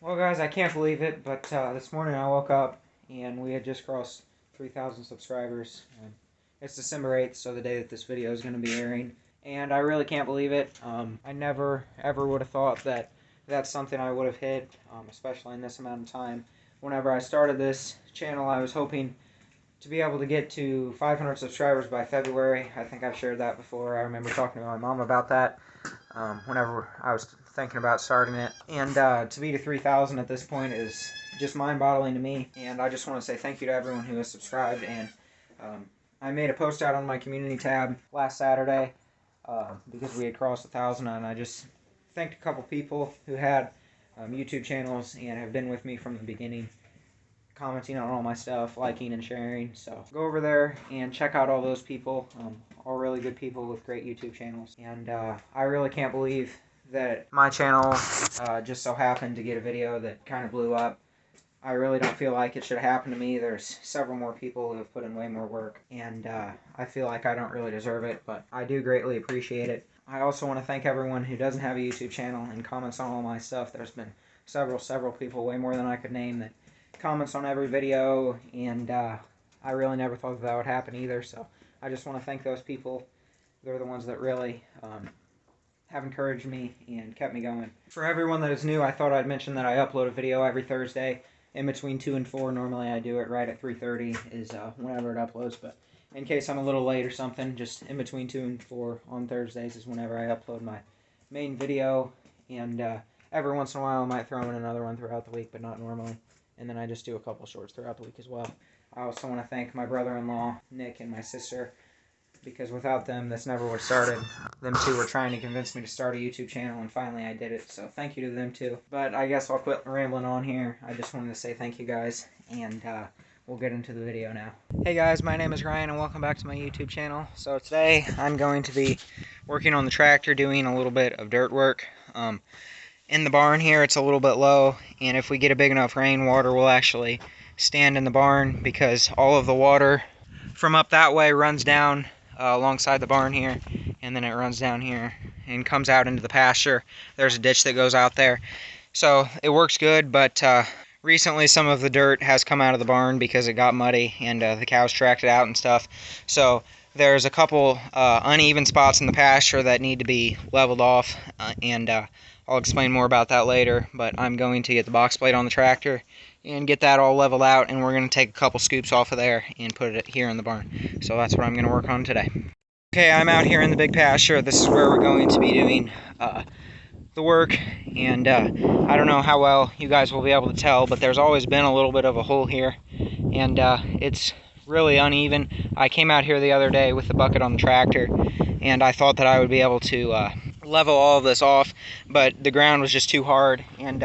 Well, guys, I can't believe it, but this morning I woke up and we had just crossed 3,000 subscribers. It's December 8th, so the day that this video is going to be airing. And I really can't believe it. I never, ever would have thought that that's something I would have hit, especially in this amount of time. Whenever I started this channel, I was hoping to be able to get to 500 subscribers by February. I think I've shared that before. I remember talking to my mom about that whenever I was thinking about starting it. And to be to 3,000 at this point is just mind-boggling to me. And I just want to say thank you to everyone who has subscribed. And I made a post out on my community tab last Saturday because we had crossed 1,000, and I just thanked a couple people who had YouTube channels and have been with me from the beginning, commenting on all my stuff, liking and sharing. So go over there and check out all those people, all really good people with great YouTube channels. And I really can't believe that my channel just so happened to get a video that kind of blew up. I really don't feel like it should have happened to me. There's several more people who have put in way more work, and I feel like I don't really deserve it, but I do greatly appreciate it. I also want to thank everyone who doesn't have a YouTube channel and comments on all my stuff. There's been several people, way more than I could name, that comments on every video, and I really never thought that would happen either, so I just want to thank those people. They're the ones that really have encouraged me and kept me going. For everyone that is new, I thought I'd mention that I upload a video every Thursday in between 2 and 4. Normally I do it right at 3:30 is whenever it uploads, but in case I'm a little late or something, just in between 2 and 4 on Thursdays is whenever I upload my main video, and every once in a while I might throw in another one throughout the week, but not normally. And then I just do a couple shorts throughout the week as well. I also want to thank my brother-in-law, Nick, and my sister, because without them, this never would have started. Them two were trying to convince me to start a YouTube channel, and finally I did it, so thank you to them too. But I guess I'll quit rambling on here. I just wanted to say thank you guys, and we'll get into the video now. Hey guys, my name is Ryan, and welcome back to my YouTube channel. So today, I'm going to be working on the tractor, doing a little bit of dirt work. In the barn here, it's a little bit low, and if we get a big enough rain, water will actually stand in the barn, because all of the water from up that way runs down alongside the barn here, and then it runs down here and comes out into the pasture. There's a ditch that goes out there, so it works good. But recently some of the dirt has come out of the barn because it got muddy and the cows tracked it out and stuff. So there's a couple uneven spots in the pasture that need to be leveled off, and I'll explain more about that later. But I'm going to get the box blade on the tractor and get that all leveled out, and we're going to take a couple scoops off of there and put it here in the barn. So that's what I'm going to work on today. Okay, I'm out here in the big pasture. This is where we're going to be doing the work, and I don't know how well you guys will be able to tell, but there's always been a little bit of a hole here, and it's really uneven. I came out here the other day with the bucket on the tractor, and I thought that I would be able to level all of this off, but the ground was just too hard, and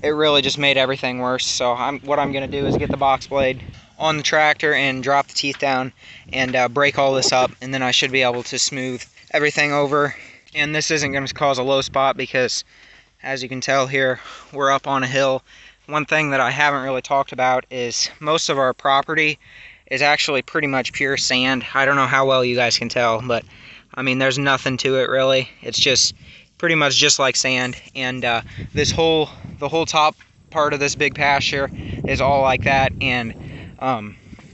it really just made everything worse. So what I'm going to do is get the box blade on the tractor and drop the teeth down and break all this up, and then I should be able to smooth everything over. And this isn't going to cause a low spot because, as you can tell here, we're up on a hill. One thing that I haven't really talked about is most of our property is actually pretty much pure sand. I don't know how well you guys can tell, but I mean, there's nothing to it really. It's just pretty much just like sand, and the whole top part of this big pasture is all like that, and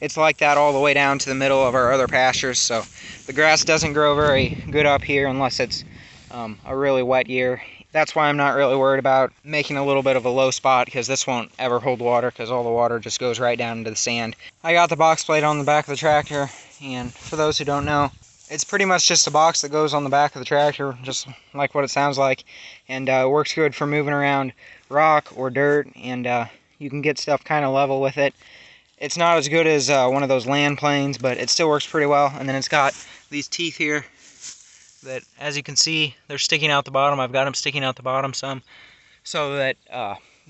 it's like that all the way down to the middle of our other pastures. So the grass doesn't grow very good up here unless it's a really wet year. That's why I'm not really worried about making a little bit of a low spot, because this won't ever hold water, because all the water just goes right down into the sand. I got the box plate on the back of the tractor, and for those who don't know, it's pretty much just a box that goes on the back of the tractor, just like what it sounds like, and it works good for moving around rock or dirt, and you can get stuff kind of level with it. It's not as good as one of those land planes, but it still works pretty well. And then it's got these teeth here that, as you can see, they're sticking out the bottom. I've got them sticking out the bottom some, so that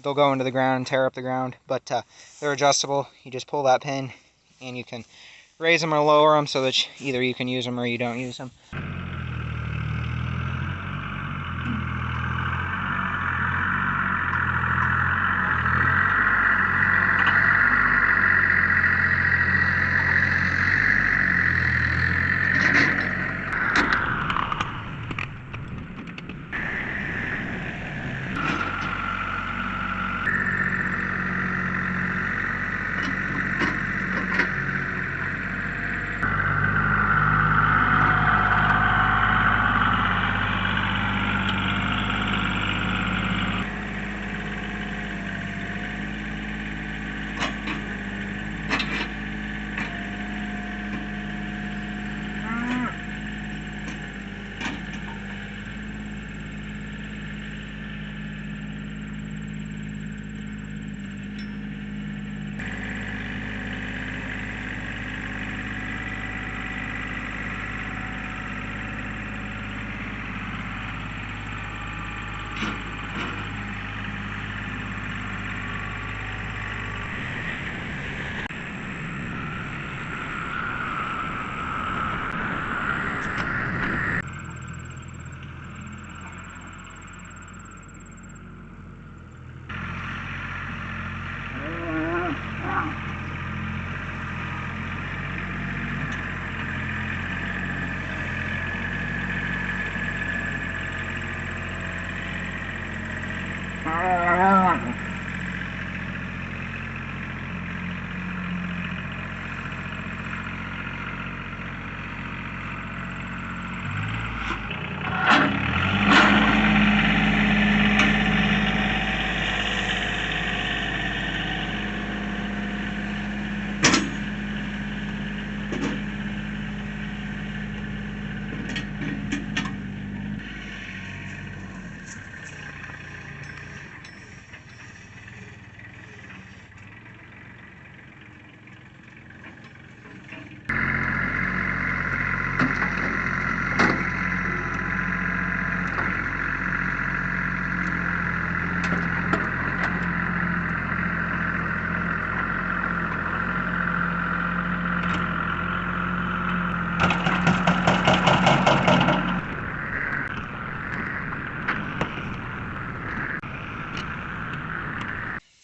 they'll go into the ground and tear up the ground, but they're adjustable. You just pull that pin, and you can raise them or lower them so that either you can use them or you don't use them.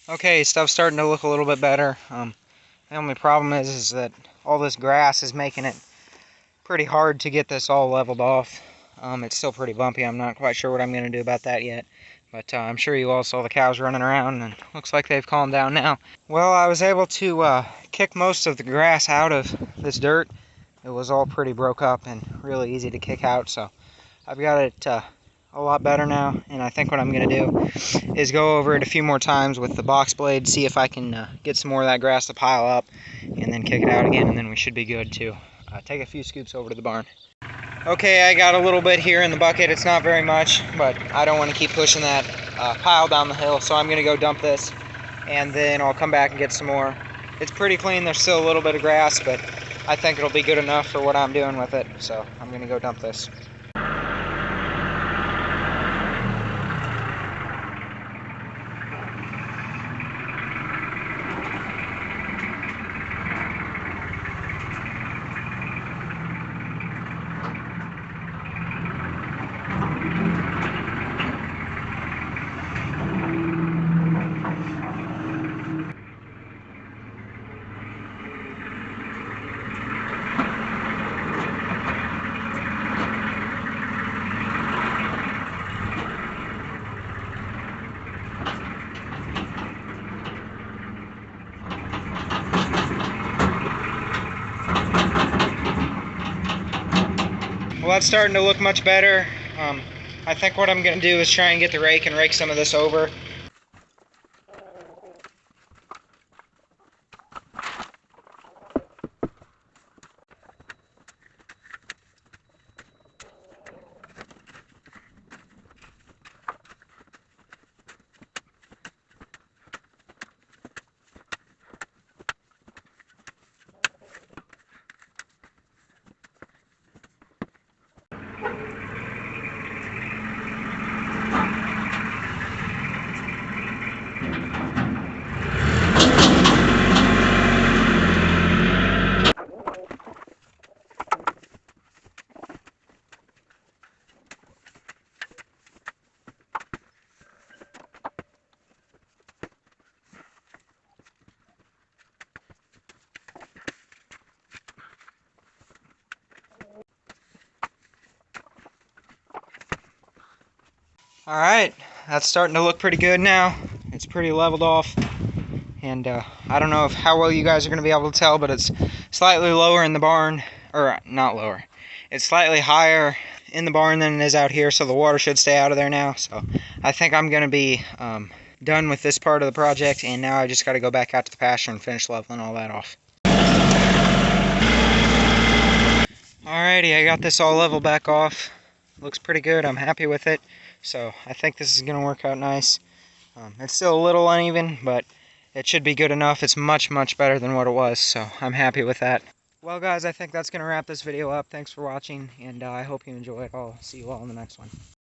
Okay, stuff's starting to look a little bit better. The only problem is that all this grass is making it pretty hard to get this all leveled off. It's still pretty bumpy. I'm not quite sure what I'm going to do about that yet. But I'm sure you all saw the cows running around, and looks like they've calmed down now. Well, I was able to kick most of the grass out of this dirt. It was all pretty broke up and really easy to kick out, so I've got it a lot better now, and I think what I'm going to do is go over it a few more times with the box blade, see if I can get some more of that grass to pile up, and then kick it out again, and then we should be good to take a few scoops over to the barn. Okay, I got a little bit here in the bucket. It's not very much, but I don't want to keep pushing that pile down the hill, so I'm going to go dump this, and then I'll come back and get some more. It's pretty clean. There's still a little bit of grass, but I think it'll be good enough for what I'm doing with it, so I'm going to go dump this. Well, that's starting to look much better. I think what I'm going to do is try and get the rake and rake some of this over. Alright, that's starting to look pretty good now. It's pretty leveled off. And I don't know how well you guys are going to be able to tell, but it's slightly lower in the barn. Or, not lower. It's slightly higher in the barn than it is out here, so the water should stay out of there now. So I think I'm going to be done with this part of the project, and now I just got to go back out to the pasture and finish leveling all that off. Alrighty, I got this all leveled back off. Looks pretty good. I'm happy with it. So I think this is going to work out nice. It's still a little uneven, but it should be good enough. It's much, much better than what it was, so I'm happy with that. Well, guys, I think that's going to wrap this video up. Thanks for watching, and I hope you enjoy it. I'll see you all in the next one.